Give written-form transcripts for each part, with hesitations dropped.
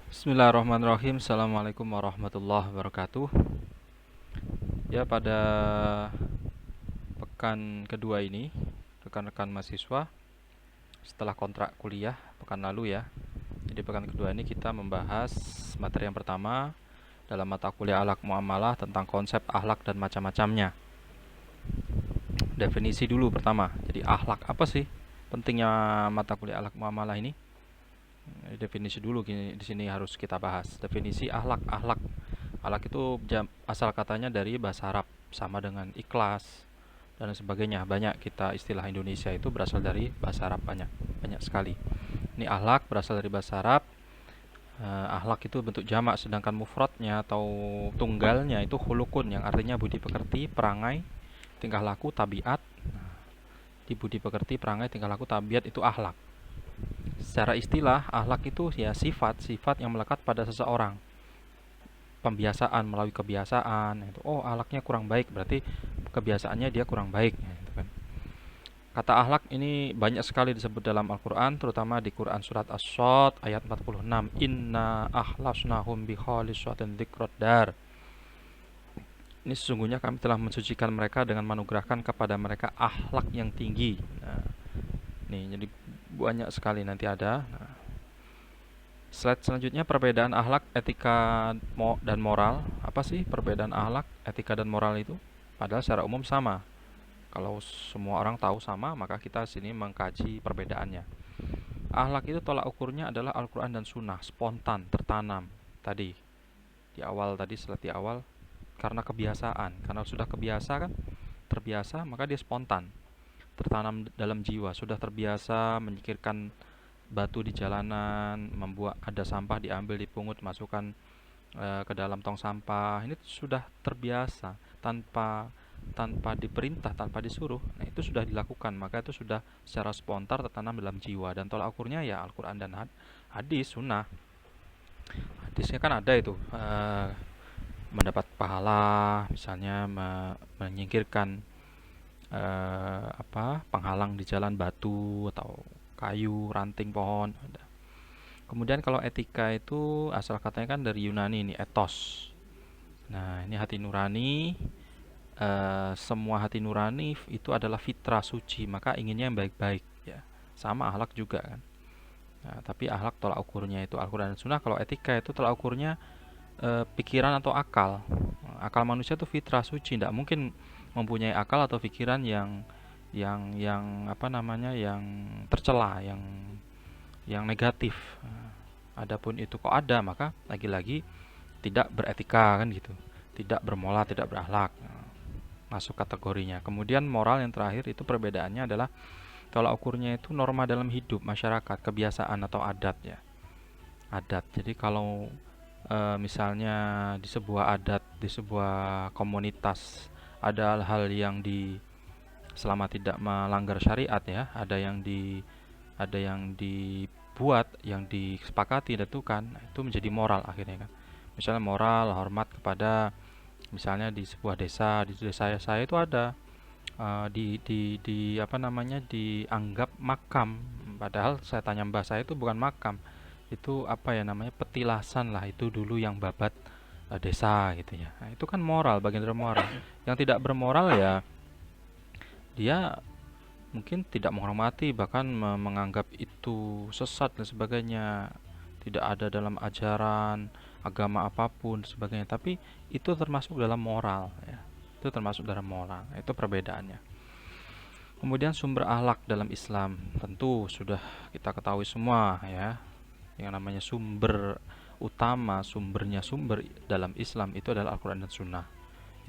Bismillahirrahmanirrahim. Assalamualaikum warahmatullahi wabarakatuh. Ya, pada pekan kedua ini, rekan-rekan mahasiswa setelah kontrak kuliah pekan lalu ya. Jadi pekan kedua ini kita membahas materi yang pertama dalam mata kuliah akhlak muamalah tentang konsep akhlak dan macam-macamnya. Definisi dulu pertama. Jadi akhlak apa sih? Pentingnya mata kuliah akhlak muamalah ini. Definisi dulu di sini harus kita bahas. Definisi akhlak. Akhlak itu asal katanya dari bahasa Arab, sama dengan ikhlas dan sebagainya. Banyak kita istilah Indonesia itu berasal dari bahasa Arab, banyak sekali. Ini akhlak berasal dari bahasa Arab. Akhlak itu bentuk jamak, sedangkan mufradnya atau tunggalnya itu khulukun, yang artinya budi pekerti, perangai, tingkah laku, tabiat. Di budi pekerti, perangai, tingkah laku, tabiat itu akhlak. Secara istilah, akhlak itu ya sifat yang melekat pada seseorang. Pembiasaan, melalui kebiasaan itu, oh akhlaknya kurang baik, berarti kebiasaannya dia kurang baik gitu kan. Kata akhlak ini banyak sekali disebut dalam Al-Quran, terutama di Quran surat As-Shad ayat 46. Inna akhlasnahum bi khalisatin dzikrad dar. Ini sesungguhnya kami telah mensucikan mereka dengan menganugerahkan kepada mereka akhlak yang tinggi. Nah, nih jadi banyak sekali nanti ada. Nah, slide selanjutnya, perbedaan akhlak, etika dan moral. Apa sih perbedaan akhlak, etika dan moral itu? Padahal secara umum sama. Kalau semua orang tahu sama, maka kita sini mengkaji perbedaannya. Akhlak itu tolak ukurnya adalah Al-Quran dan Sunnah, spontan, tertanam. Tadi, slide di awal, karena kebiasaan. Karena sudah kebiasa kan, terbiasa, maka dia spontan. Tertanam dalam jiwa, sudah terbiasa menyikirkan batu di jalanan, membuat ada sampah diambil, dipungut, masukkan ke dalam tong sampah. Ini sudah terbiasa, tanpa diperintah, tanpa disuruh. Nah, itu sudah dilakukan, maka itu sudah secara spontan tertanam dalam jiwa, dan tolak ukurnya ya Al-Quran dan hadis, sunnah. Hadisnya kan ada itu, mendapat pahala, misalnya menyingkirkan penghalang di jalan, batu atau kayu, ranting pohon. Kemudian kalau etika itu asal katanya kan dari Yunani, ini ethos. Nah, ini hati nurani. Semua hati nurani itu adalah fitrah suci, maka inginnya yang baik-baik ya. Sama akhlak juga kan. Nah, tapi akhlak tolak ukurnya itu Al-Quran dan Sunnah. Kalau etika itu tolak ukurnya pikiran atau akal. Akal manusia itu fitrah suci, tidak mungkin mempunyai akal atau pikiran yang apa namanya, yang tercela, yang negatif. Adapun itu kok ada, maka lagi-lagi tidak beretika kan gitu, tidak bermoral, tidak berakhlak, masuk kategorinya. Kemudian moral yang terakhir itu perbedaannya adalah tolak ukurnya itu norma dalam hidup masyarakat, kebiasaan atau adat ya. Adat. Jadi kalau misalnya di sebuah adat, di sebuah komunitas ada hal-hal yang selama tidak melanggar syariat ya, ada yang dibuat, yang disepakati, ditentukan, itu menjadi moral akhirnya kan. Misalnya moral hormat kepada, misalnya di sebuah desa, di desa saya itu ada di apa namanya, dianggap makam, padahal saya tanya mbah saya itu bukan makam, itu apa ya namanya, petilasan lah, itu dulu yang babat desa gitu ya. Nah, itu kan moral, bagian dari moral. Yang tidak bermoral ya dia mungkin tidak menghormati, bahkan menganggap itu sesat dan sebagainya, tidak ada dalam ajaran agama apapun dan sebagainya, tapi itu termasuk dalam moral ya. Itu termasuk dalam moral. Itu perbedaannya. Kemudian sumber akhlak dalam Islam tentu sudah kita ketahui semua ya. Yang namanya sumber utama, sumber dalam Islam itu adalah Al-Quran dan Sunnah.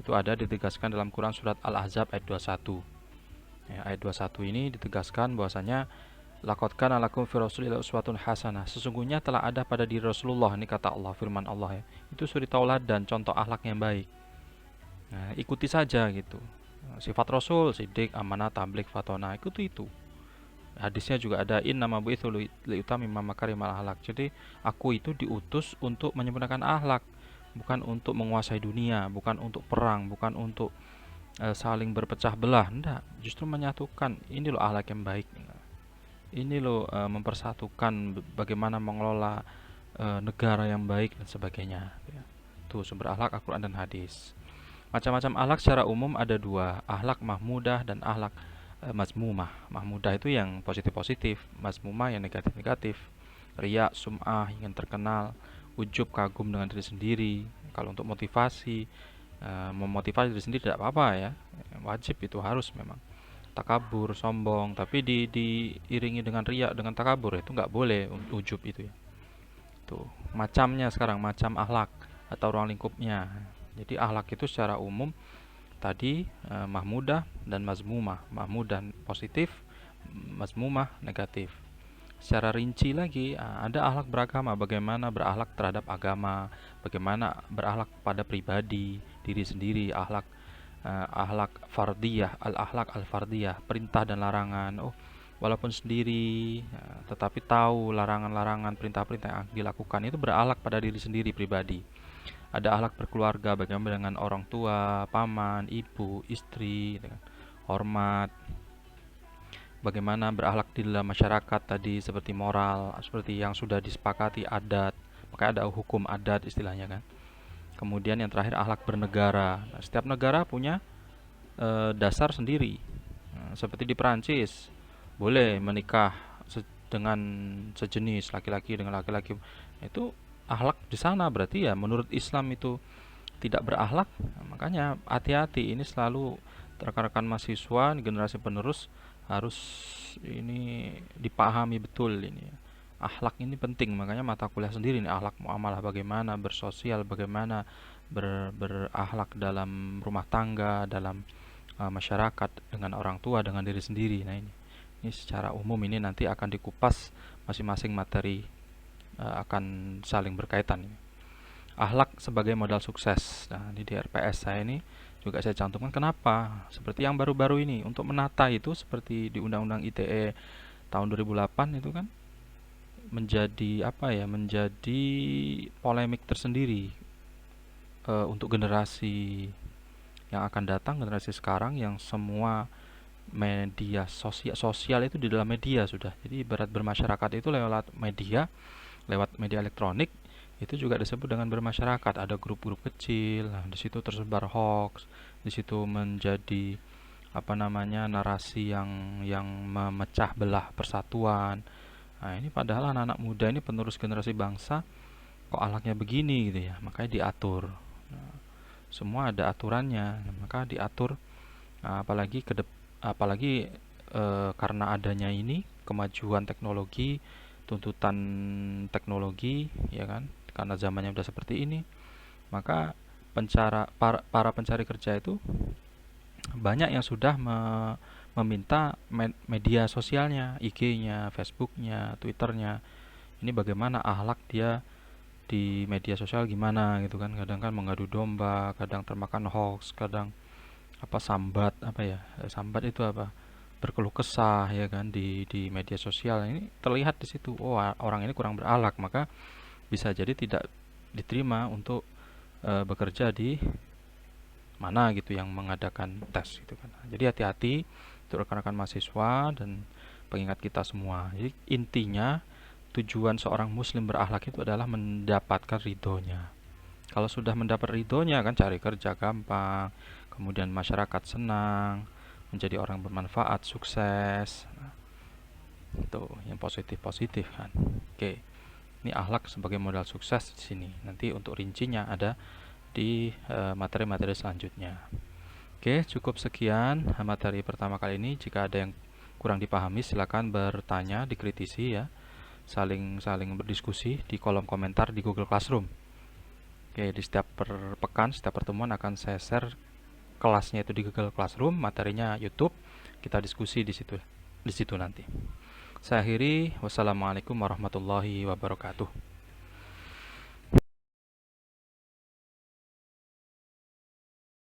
Itu ada ditegaskan dalam Quran surat Al-Ahzab ayat 21 ya. Ayat 21 ini ditegaskan bahwasanya laqad kana lakum fi rasulillahi uswatun hasanah, sesungguhnya telah ada pada diri Rasulullah, ini kata Allah, firman Allah ya, itu suri tauladan, contoh akhlak yang baik. Nah, ikuti saja gitu. Sifat Rasul, sidik, amanah, tabligh, fatona, ikuti itu. Hadisnya juga ada, in nama buitsu liutammima makarimal akhlak. Jadi aku itu diutus untuk menyempurnakan akhlak, bukan untuk menguasai dunia, bukan untuk perang, bukan untuk saling berpecah belah. Enggak, justru menyatukan. Ini loh akhlak yang baik. Ini loh mempersatukan, bagaimana mengelola negara yang baik dan sebagainya. Ya. Tuh sumber akhlak Al-Quran dan hadis. Macam-macam akhlak secara umum ada dua, akhlak mahmudah dan akhlak mazmumah. Mahmudah itu yang positif-positif, mazmumah yang negatif-negatif. Riya, sum'ah, ingin terkenal, ujub, kagum dengan diri sendiri. Kalau untuk motivasi, memotivasi diri sendiri tidak apa-apa ya, wajib itu harus memang. Takabur, sombong, tapi diiringi dengan riya, dengan takabur itu nggak boleh ujub itu ya. Tuh, macamnya sekarang macam akhlak atau ruang lingkupnya. Jadi akhlak itu secara umum tadi mahmudah dan mazmumah. Mahmudah positif, mazmumah negatif. Secara rinci lagi ada akhlak beragama, bagaimana berakhlak terhadap agama, bagaimana berakhlak pada pribadi, diri sendiri, akhlak fardiyah, al-akhlak al-fardiyah, perintah dan larangan. Oh, walaupun sendiri tetapi tahu larangan-larangan, perintah-perintah yang dilakukan itu berakhlak pada diri sendiri pribadi. Ada akhlak berkeluarga, bagaimana dengan orang tua, paman, ibu, istri, dengan hormat. Bagaimana berakhlak di dalam masyarakat tadi seperti moral, seperti yang sudah disepakati adat. Makanya ada hukum adat istilahnya kan. Kemudian yang terakhir akhlak bernegara. Nah, setiap negara punya dasar sendiri. Nah, seperti di Perancis, boleh menikah dengan sejenis laki-laki dengan laki-laki. Itu akhlak di sana berarti ya menurut Islam itu tidak berakhlak. Nah, makanya hati-hati ini selalu rekan-rekan mahasiswa generasi penerus harus ini dipahami betul ini. Akhlak ini penting, makanya mata kuliah sendiri nih akhlak muamalah, bagaimana bersosial, bagaimana berakhlak dalam rumah tangga, dalam masyarakat, dengan orang tua, dengan diri sendiri. Nah ini secara umum ini nanti akan dikupas masing-masing materi akan saling berkaitan. Akhlak sebagai modal sukses. Nah, di RPS saya ini juga saya cantumkan kenapa? Seperti yang baru-baru ini untuk menata itu seperti di Undang-Undang ITE tahun 2008 itu kan menjadi apa ya? Menjadi polemik tersendiri untuk generasi yang akan datang, generasi sekarang yang semua media sosial itu di dalam media sudah. Jadi ibarat bermasyarakat itu lewat media elektronik itu juga disebut dengan bermasyarakat. Ada grup-grup kecil, nah, di situ tersebar hoax, di situ menjadi apa namanya narasi yang memecah belah persatuan. Nah ini padahal anak-anak muda ini penerus generasi bangsa, kok akhlaknya begini gitu ya, makanya diatur. Nah, semua ada aturannya, maka diatur. Nah, apalagi karena adanya ini kemajuan teknologi, tuntutan teknologi, ya kan? Karena zamannya udah seperti ini, maka para pencari kerja itu banyak yang sudah meminta media sosialnya, IG-nya, Facebook-nya, Twitter-nya. Ini bagaimana akhlak dia di media sosial gimana gitu kan. Kadang kan mengadu domba, kadang termakan hoax, kadang sambat itu apa, berkeluh kesah ya kan di media sosial. Ini terlihat di situ, oh orang ini kurang berakhlak, maka bisa jadi tidak diterima untuk bekerja di mana gitu yang mengadakan tes gitu kan. Jadi hati-hati untuk rekan-rekan mahasiswa dan pengingat kita semua. Jadi intinya tujuan seorang muslim berakhlak itu adalah mendapatkan ridhonya. Kalau sudah mendapat ridhonya kan cari kerja gampang, kemudian masyarakat senang, menjadi orang bermanfaat, sukses. Nah, itu yang positif-positif kan. Oke. Ini akhlak sebagai modal sukses di sini. Nanti untuk rincinya ada di materi-materi selanjutnya. Oke, cukup sekian materi pertama kali ini. Jika ada yang kurang dipahami silakan bertanya, dikritisi ya. Saling berdiskusi di kolom komentar di Google Classroom. Oke, di setiap pekan, setiap pertemuan akan saya share kelasnya itu di Google Classroom, materinya YouTube. Kita diskusi di situ nanti. Saya akhiri, wassalamualaikum warahmatullahi wabarakatuh.